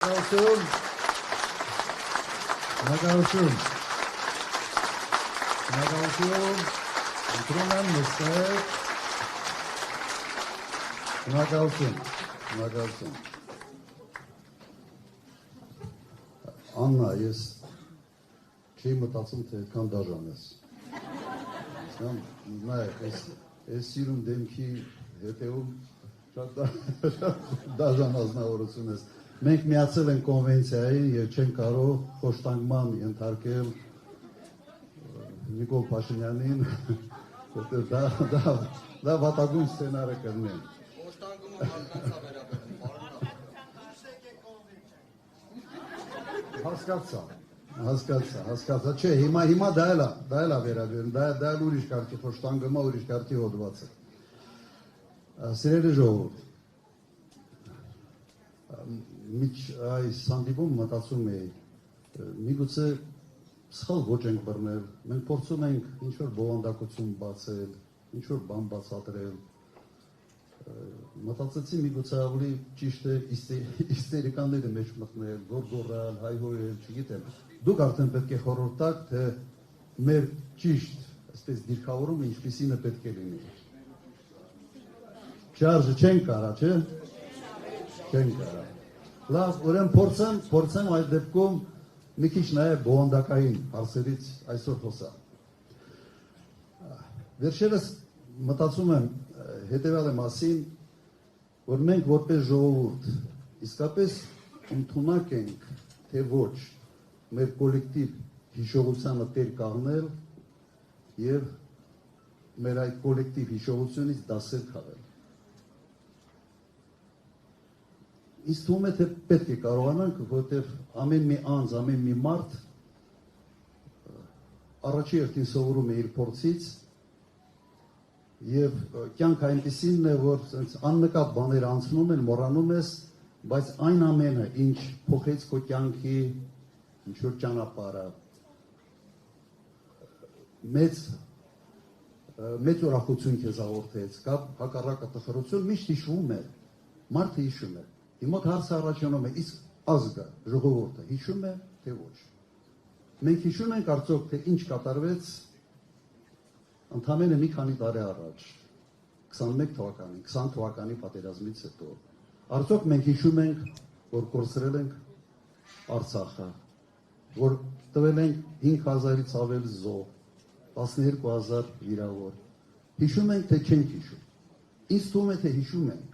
Շնորհակալություն։ Շնորհակալություն։ Շնորհակալություն։ Ընտրում եմ նստեք։ Շնորհակալություն։ Շնորհակալություն։ Աննա, ես չի մտածում, թե այդքան դաժան ես։ Նայ, այս սիրուն դեմքի հետևում շատ դաժան ազնվորություն ես։ Մենք միացել ենք կոնվենցիային և չենք կարող խոշտանգման ենթարկել Նիկոլ Փաշինյանին, դա վատագույն սցենարը կլինի։ Խոշտանգումը հալկացա վերաբերում, պարոնա։ Հասկացա, չէ, հիմա դա էլ է վերաբերում, դա էլ ուրիշ կարգի խոշտանգումը, ուրիշ կարգի հոդված է։ Սիրելի ժողովուրդ, միջ այս հանդիպում մտածում էի, միգուցե սխալ ոչ ենք բռնել, մենք փորձում ենք ինչ-որ բովանդակություն բացել, ինչ-որ բան բացատրել, մտածեցի միգուցե ավելի ճիշտ է իստերիկանների մեջ մտնել, գոռալ, հայհոյել, չգիտեմ, դուք արդեն պետք է խորհուրդ տաք, թե մեր ճիշտ, այսպես դիրքավորումը ինչպիսին է պետք է լինի։ Շարժը չենք կարա, չէ՞։ Չենք կարա։ Լավ, ուրեմն փորձեմ այդ դեպքում մի քիչ նաև բովանդակային հարցերից այսօր խոսալ։ Վերջերս մտածում եմ հետևյալի մասին, որ մենք որպես ժողովուրդ իսկապես ընդունակ ենք, թե ոչ, մեր կոլեկտիվ հիշողությանը տեր կանգնել և մեր այդ կոլեկտիվ հիշողությունից դասեր քաղել։ Ինձ թվում է, թե պետք է կարողանանք, որտեղ ամեն մի անձ, ամեն մի մարդ առաջի հերթին սովորում է իր փորձից և կյանք այնպիսինն է, որ աննկատ բաներ անցնում են, մոռանում ես, բայց այն ամենը, ինչ փոխեց քո կյանքի, ինչ-որ ճանապարհը, մեծ ուրախություն քեզ հաղորդեց, կամ հակառակը տխրություն, միշտ հիշվում է, մարդը հիշում է։ Հիմա հարցը առաջանում է, իսկ ազգը, ժողովուրդը հիշում է, թե ոչ։ Մենք հիշում ենք արդյոք, թե ինչ կատարվեց ընդամենը մի քանի տարի առաջ, 21 թվականի, 20 թվականի պատերազմից հետո։ Արդյոք մենք հիշում ենք, որ կորցրել ենք Արցախը, որ տվել ենք 5000-ից ավել զոհ, 12000 վիրավոր։ Հիշում ենք, թե չենք հիշում։ Ինձ թվում է, թե հիշում ենք։